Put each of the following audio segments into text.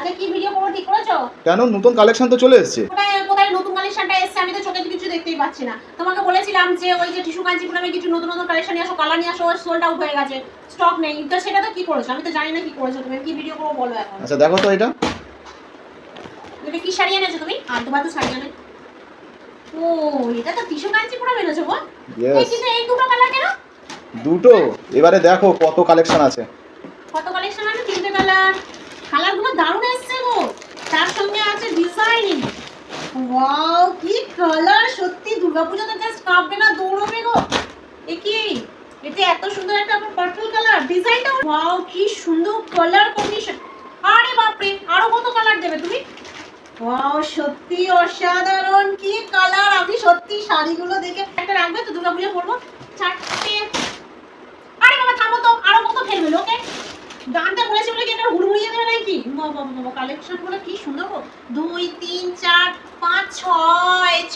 আচ্ছা কি ভিডিও করব ঠিক করেছো? কেন নতুন কালেকশন তো চলে এসেছে। কোথায় কোথায় নতুন কালেকশনটা এসেছে আমি তো চোখে কিছু দেখতেই পাচ্ছি না। তোমাকে বলেছিলাম যে ওই যে টিস্যু কাঞ্চিপুরমে কিছু নতুন নতুন কালেকশন নিয়ে আসো, কালার নিয়ে আসো, সোল্ড আউট হয়ে গেছে, স্টক নেই। তো সেটা তো কি করেছো? আমি তো জানি না কি করেছো তুমি। কি ভিডিও করবো বলো এখন। আচ্ছা দেখো তো এটা কি শাড়ি এনেছো তুমি? আর তোমার তো শাড়ি আনে। ও এটা তো টিস্যু কাঞ্চিপুরম এনেছো গো। এই কিন্তু এই দুটো কালার কেন? দুটো এবারে দেখো কত কালেকশন আছে। কত কালেকশন আছে? তিনটে কালার। কালারগুলো দারুণ এসেছে গো। তার সঙ্গে আছে ডিজাইন। ওয়াও কি কালার, সত্যি দুর্গাপূজাতে জাস্ট কাঁপবে না, দৌড়বে গো। এ কি এটা এত সুন্দর একটা পার্পল কালার, ডিজাইনটা ওয়াও কি সুন্দর কালার কম্বিনেশন। আরে বাপ রে, আরো কত কালার দেবে তুমি? ওয়াও সত্যি অসাধারণ কি কালার। আমি সত্যি শাড়িগুলো দেখে একটা রাখবে তো, দুর্গাপূজা পরবো। চারটে। আরে বাবা থামো তো, আরো কত ফেলবে লোকে। গানটা বলেছে বলে কি এটা হুড়মুড়িয়ে দেবে নাকি? বাবা কালেকশন গুলো কি সুন্দর গো। 2 3 4 5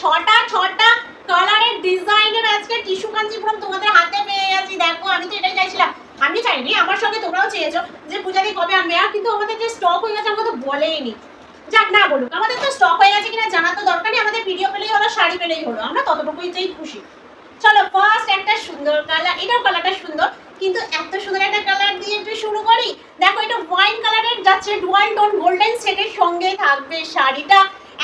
6টা কালারের ডিজাইনের আজকে টিস্যু কাঞ্চিপুরম তোমাদের হাতে পেয়ে গেছি। দেখো আমি তো এটাই চাইছিলাম। আমি চাইনি, আমার সঙ্গে তোমরাও চেয়েছো যে পূজাদি কবে আনবে, আর কিন্তু আমাদের যে স্টক হয়ে গেছে আমাকে তো বলেইনি। যাক না বলুক, আমাদের তো স্টক হয়ে গেছে কিনা জানা তো দরকার নেই, আমাদের ভিডিও পেলেই হলো, শাড়ি পেলেই হলো, আমরা ততটুকুইতেই খুশি। চলো ফার্স্ট একটা সুন্দর কালার, এটাও কালারটা সুন্দর, কিন্তু এত সুন্দর একটা কালার দিয়ে একটু শুরু করি। দেখো এটা ওয়াইন কালারের যাচ্ছে, ডুয়াল টোন গোল্ডেন সেটের সঙ্গে থাকবে শাড়িটা।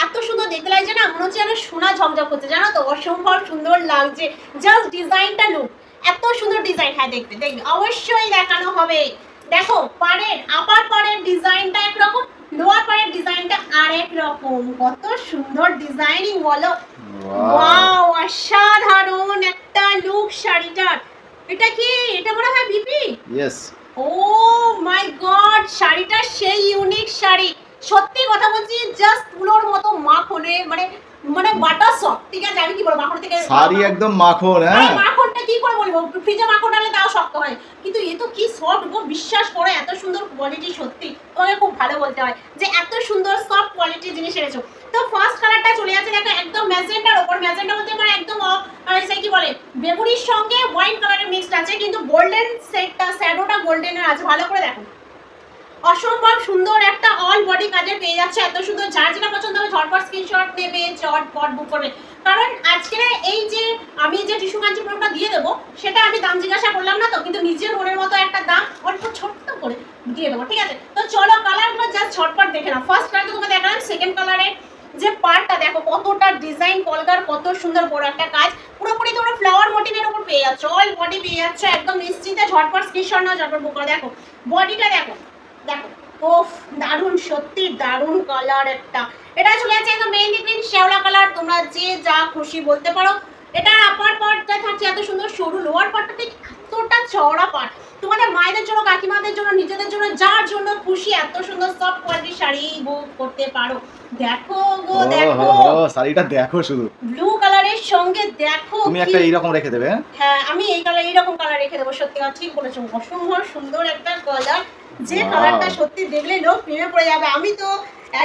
এত সুন্দর দেখতে লাগছে না, মনে হচ্ছে যেন সোনা ঝকঝক করছে, জানো তো, অসম্ভব সুন্দর লাগছে। জাস্ট ডিজাইনটা লুক, এত সুন্দর ডিজাইন। হ্যাঁ দেখবে দেখবে অবশ্যই দেখানো হবে। দেখো পাড়ের আপার পাড়ের ডিজাইনটা একরকম, লোয়ার পাড়ের ডিজাইনটা আরেক রকম। কত সুন্দর ডিজাইনিং বলো। ওয়াও অসাধারণ একটা লুক শাড়িটার। এটা কি? এটা মনে হয় বিপি। ইয়েস। ও মাই গড, শাড়িটা সেই ইউনিক শাড়ি। সত্যি কথা বলছি, জাস্ট তুলোর মতো মাখনে, মানে মানে বাটার সফট। ঠিক আছে আমি কি বলবো, মাখন থেকে শাড়ি একদম মাখন। হ্যাঁ মাখনটা কি করে বলবো, ফ্রিজে মাখন ডালে তাও শক্ত হয়, কিন্তু এ তো কি সফট গো। বিশ্বাস করো এত সুন্দর কোয়ালিটি, সত্যি তোমাকে খুব ভালো বলতে হয় যে এত সুন্দর সফট কোয়ালিটির জিনিস এনেছো। তো ফার্স্ট কালারটা চলে যাচ্ছে দেখো একদম ম্যাজেন্টার উপর। ম্যাজেন্টা বলতে মানে একদম সেই কি বলে বেগুনির সঙ্গে ওয়াইন কালারের মিক্সড আছে, কিন্তু গোল্ডেন সেটটা শ্যাডোটা গোল্ডেনের আছে। ভালো করে দেখো, অসম্ভব সুন্দর একটা অল বডি কাজের পেয়ে যাচ্ছে। এত সুন্দর, যার যেটা পছন্দ হবে ঝটপট স্ক্রিনশট নেবে, চটপট বুক করবে। কারণ আজকে এই যে আমি যে টিস্যু কাঞ্চিপুরমটা দিয়ে দেবো, সেটা আমি দাম জিজ্ঞাসা করলাম না তো, কিন্তু নিজের মনের মতো একটা দাম অল্প ছোট্ট করে দিয়ে দেবো। ঠিক আছে, তো চলো কালারগুলো জাস্ট ঝটপট দেখে নাও। ফার্স্ট কালার তো তোমাকে দেখালাম, সেকেন্ড কালারের যে পার্টটা দেখো কতটা ডিজাইন, কলকার কত সুন্দর বড় একটা কাজ, পুরোপুরি তোমরা ফ্লাওয়ার মোটিভের উপর পেয়ে যাচ্ছ, অল বডি পেয়ে যাচ্ছ একদম নিশ্চিন্তে। ঝটপট স্ক্রিনশট নাও, ঝটপট বুক করো। দেখো বডিটা দেখো, দেখো ওফ দারুণ, সত্যি দারুণ কালার একটা। এটা চলে যাচ্ছে একদম মেহেন্দি গ্রিন শ্যাওলা কালার, তোমরা যে যা খুশি বলতে পারো। এটা আপার পার্টটা থাকছে এত সুন্দর সরু, লোয়ার পার্টটা ঠিক এতটা চওড়া পার্ট। তোমাদের মায়েদের জন্য, কাকিমাদের জন্য, নিজেদের জন্য, যার জন্য খুশি এত সুন্দর সফট কোয়ালিটির শাড়ি বুক করতে পারো। দেখো গো দেখো শাড়িটা দেখো শুধু, ব্লু কালারের সঙ্গে দেখো তুমি একটা এইরকম রেখে দেবে। হ্যাঁ আমি এই কালার, এইরকম কালার রেখে দেবো। সত্যি কথা ঠিক বলেছো, অসম্ভব সুন্দর একটা কালার, যে কালারটা সত্যি দেখলে লোক প্রেমে পড়ে যাবে। আমি তো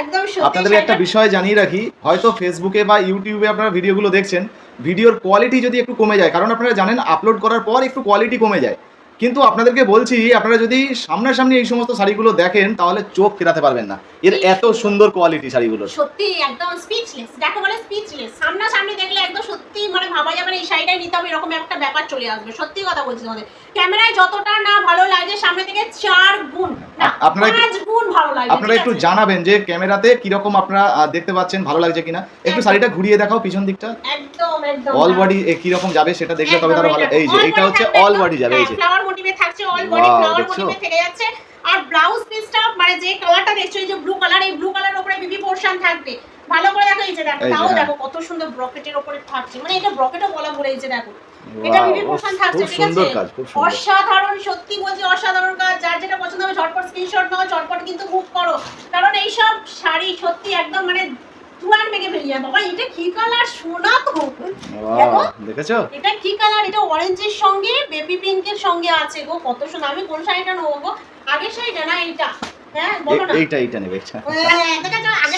একদম সত্যি। আপনাদের একটা বিষয় জানিয়ে রাখি, হয়তো ফেসবুকে বা ইউটিউবে আপনারা ভিডিওগুলো দেখছেন, ভিডিওর কোয়ালিটি যদি একটু কমে যায়, কারণ আপনারা জানেন আপলোড করার পর একটু কোয়ালিটি কমে যায়, কিন্তু আপনাদেরকে বলছি আপনারা যদি সামনাসামনি এই সমস্ত শাড়িগুলো দেখেন তাহলে চোখ ফেরাতে পারবেন না, এর এত সুন্দর কোয়ালিটি শাড়িগুলো। সত্যি একদম স্পিচলেস, দেখো বলে স্পিচলেস। সামনাসামনি দেখলে একদম সত্যি মানে ভাবা যাবে না এই শাড়িটাই নিতে হবে, এরকম একটা ব্যাপার চলে আসবে। সত্যি কথা বলছি তোমাদের, ক্যামেরায় যতটা না ভালো লাগে, সামনে থেকে 4 গুণ না 5 গুণ ভালো লাগে। আপনারা একটু জানাবেন যে ক্যামেরাতে কিরকম আপনারা দেখতে পাচ্ছেন, ভালো লাগছে কিনা। একটু শাড়িটা ঘুরিয়ে দেখাও পিছন দিকটা, একদম একদম অল বডি কিরকম যাবে সেটা দেখলে তবে তারা ভালো। এই যে এটা হচ্ছে অল বডি যাবে, এই যে ফ্লাওয়ার মোটিভে থাকছে, অল বডি ফ্লাওয়ার মোটিভে থেকে যাচ্ছে। আর ব্লাউজ পিসটা মানে যে কালারটা দেখছো, এই যে ব্লু কালার, এই ব্লু কালারের উপরে বিবি পোরশন থাকবে। ভালো করে দেখো, এই যে দেখো, তাও দেখো কত সুন্দর ব্রকেটের উপরে থাকছে, মানে এটা ব্রকেটও বলা ভুলে, এই যে দেখো এটা বিবি পোরশন থাকছে। ঠিক আছে, অসাধারণ, সত্যি বলছি অসাধারণ কাজ। যার যেটা পছন্দ হবে ঝটপট স্ক্রিনশট নাও, ঝটপট কিন্তু বুক করো, কারণ এই সব শাড়ি সত্যি একদম মানে তুয়ার মেঘে বেরিয়ে যায়। বাবা এটা কি কালার, সোনা তো দেখো, দেখেছো এটা কি কালার, এটা অরেঞ্জের সঙ্গে বেবি পিঙ্কের সঙ্গে আছে গো, কত সুন্দর। আমি কোন শাড়িটা নেবো গো, আগের শাড়িটা না এইটা? হ্যাঁ বলো না, এইটা নেবে।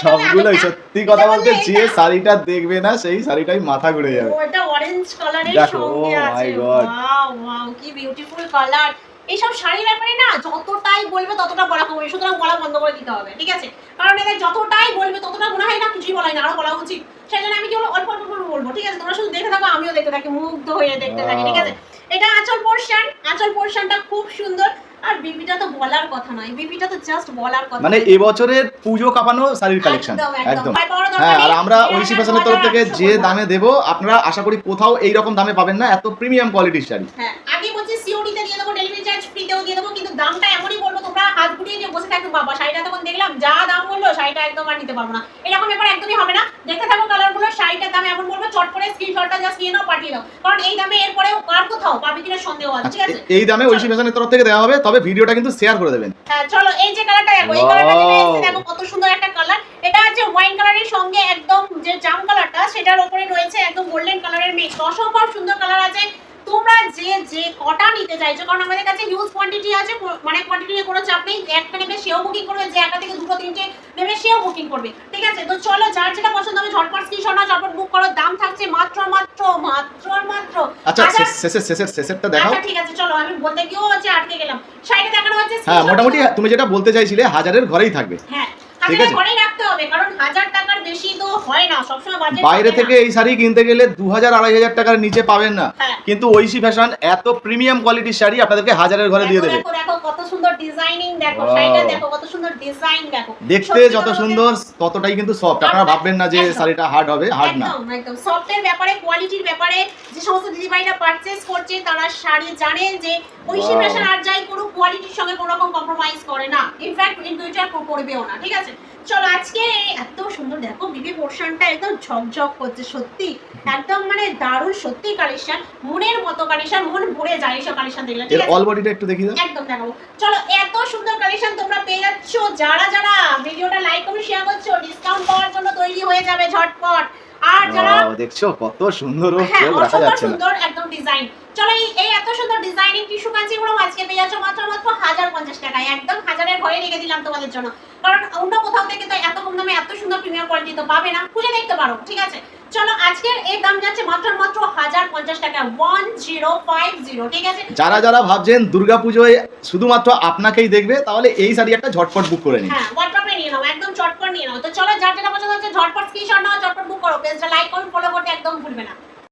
সবগুলোই সত্যি কথা বলতে, যে শাড়িটা দেখবে না সেই শাড়িটাই মাথা ঘুরে যাবে। এটা অরেঞ্জ কালারের সঙ্গে আছে। ওয়াও ওয়াও কি বিউটিফুল কালার। এইসব শাড়ির ব্যাপারে না যতটাই বলবে ততটা বলা কমবে, সুতরাং বলা বন্ধ করে দিতে হবে, ঠিক আছে? কারণ এদের যতটাই বলবে ততটা মনে হয় না কিছুই বলাই না, আরো বলা উচিত। সেই জন্য আমি কেবল অল্প অল্প করে বলবো, ঠিক আছে? তোমরা শুধু দেখে থাকো, আমিও দেখতে থাকি, মুগ্ধ হয়ে দেখতে থাকি, ঠিক আছে? এটা আঁচল পোরশন, আঁচল পোরশনটা খুব সুন্দর। আর বিবিটা তো বলার কথা নয়, বিবিটা তো জাস্ট বলার কথা, মানে এবছরের পুজো কাপানো শাড়ির কালেকশন একদম। ভয় পাওয়ার দরকার হ্যাঁ, নেই। আর আমরা এর ঐশী একটা ফ্যাশনের তরফ মজা থেকে আছে, যে বলবো। দামে দেবো, আপনারা আশা করি কোথাও এই রকম দামে পাবেন না, এত প্রিমিয়াম কোয়ালিটির শাড়ি। হ্যাঁ, আগে বলছি সিওডি তে দিয়ে দেবো, ডেলিভারি চার্জ ফ্রিতেও দিয়ে দেবো, কিন্তু দামটা এমনই বলবো তোমরা হাত গুটিয়ে দিয়ে বসে থাকবে, বাবা শাড়িটা তখন দেখলাম যা দাম বললো শাড়িটা একদম আর নিতে পারবো না, এরকম ব্যাপার একদমই হবে না। দেখতে থাকো কালারগুলো, শাড়িটার দাম এমন বলবো চট করে স্ক্রিনশটটা জাস্ট নিয়ে নাও, পাঠিয়ে দাও, কারণ এই দামে এরপরেও আর কোথাও পাবে কিনা সন্দেহ আছে, ঠিক আছে? এই দামে ঐশী ফ্যাশনের তরফ থেকে দেওয়া হবে, তবে ভিডিওটা কিন্তু শেয়ার করে দেবেন। হ্যাঁ চলো, এই যে কালারটা দেখো, এই কালারটা যেটা এসেছে দেখো কত সুন্দর একটা কালার। এটা হচ্ছে ওয়াইন কালারের সঙ্গে একদম যে জাম কালারটা সেটার উপরে রয়েছে একদম গোল্ডেন কালারের মিক্স, অসম্ভব সুন্দর কালার আছে। তোমরা যে কটা নিতে চাইছো, কারণ আমাদের কাছে হিউজ কোয়ান্টিটি আছে, মানে কোয়ান্টিটি নিয়ে কোনো চাপ নেই, একটা নেবে সেও বুকিং করবে, যে একটা থেকে দুটো তিনটে নেবে সেও বুকিং করবে, ঠিক আছে? তো চলো, যার যেটা পছন্দ হবে ঝটপট স্ক্রিনশট নাও, ঝটপট বুক করো। দাম থাকছে মাত্র মাত্র মাত্র মাত্র আচ্ছা, শেষেরটা দেখাও। আচ্ছা ঠিক আছে, চলো আমি বলতে গিয়েও হচ্ছে আটকে গেলাম। শাড়িটা দেখানো হচ্ছে হ্যাঁ, মোটামুটি তুমি যেটা বলতে চাইছিলে হাজারের ঘরেই থাকবে। হ্যাঁ, ঠিক হাজারের আছে। ঘরেই রাখতে হবে, কারণ 1000 টাকার বেশি তো হয় না সবসময়, বাজেট বাইরে থেকে এই শাড়ি কিনতে গেলে 2000-2500 টাকার নিচে পাবেন না, হ্যাঁ। কিন্তু ঐশী ফ্যাশন এত প্রিমিয়াম কোয়ালিটির শাড়ি আপনাদেরকে হাজারের ঘরে দিয়ে দেবে। দেখো দেখো কত সুন্দর ডিজাইনিং, দেখো Wow. শাড়িটা দেখো কত সুন্দর ডিজাইন, দেখো দেখতে যত সুন্দর ততটাই কিন্তু সফট। আপনারা ভাববেন না যে একদম। শাড়িটা হার্ড হবে, হার্ড না। একদম একদম সফটের ব্যাপারে, কোয়ালিটির ব্যাপারে যে সমস্ত দিদিভাইরা পারচেজ করছে তারা শাড়ি জানেন যে ঐশী Wow. ফ্যাশন আর যাই কোনো কোয়ালিটির সঙ্গে কোনো রকম কম্প্রোমাইজ করে না, ইনফ্যাক্ট ইন ফিউচার করবেও না, ঠিক আছে? চলো, আজকে এত সুন্দর দেখো বিবি পোরশনটা একদম ঝকঝক করছে, সত্যি একদম মানে দারুণ, সত্যি কালেকশন, মনের মতো কালেকশন, মন ভরে যায় এইসব কালেকশন দেখলে, ঠিক এর আছে? অল বডিটা একটু দেখিয়ে দাও। একদম দেখাবো। চলো, এত সুন্দর কালেকশন তোমরা পেয়ে যাচ্ছ, যারা যারা ভিডিওটা লাইক করে শেয়ার করছো ডিসকাউন্ট পাওয়ার জন্য তৈরি হয়ে যাবে ঝটপট। আর যারা Wow, দেখছো কত সুন্দর, হ্যাঁ কেউ রাখা অসম্ভব যাচ্ছে না। সুন্দর একদম ডিজাইন। চলো, এই এত সুন্দর ডিজাইনিং টিস্যু কাঞ্চিগুলো আজকে পেয়ে যাচ্ছ মাত্র মাত্র 1050 টাকায়, একদম হাজারের ঘরে রেখে দিলাম তোমাদের জন্য, কারণ অন্য কোথাও থেকে তো এত কম দামে এত সুন্দর প্রিমিয়াম কোয়ালিটি তো পাবে না, খুঁজে দেখতে পারো, ঠিক আছে? চলো, আজকের এই দাম যাচ্ছে মাত্র মাত্র 1050 টাকা, 1050, ঠিক আছে? যারা যারা ভাবছেন দুর্গাপুজোয় শুধুমাত্র আপনাকেই দেখবে, তাহলে এই শাড়ি একটা ঝটপট বুক করে নিন। হ্যাঁ, হোয়াটসঅ্যাপে নিয়ে নাও, একদম চটপট নিয়ে নাও। তো চলো, যার যেটা পছন্দ হচ্ছে ঝটপট স্ক্রিনশট নাও, চটপট বুক করো, পেজটা লাইক করো, ফলো করতে একদম ভুলবে না।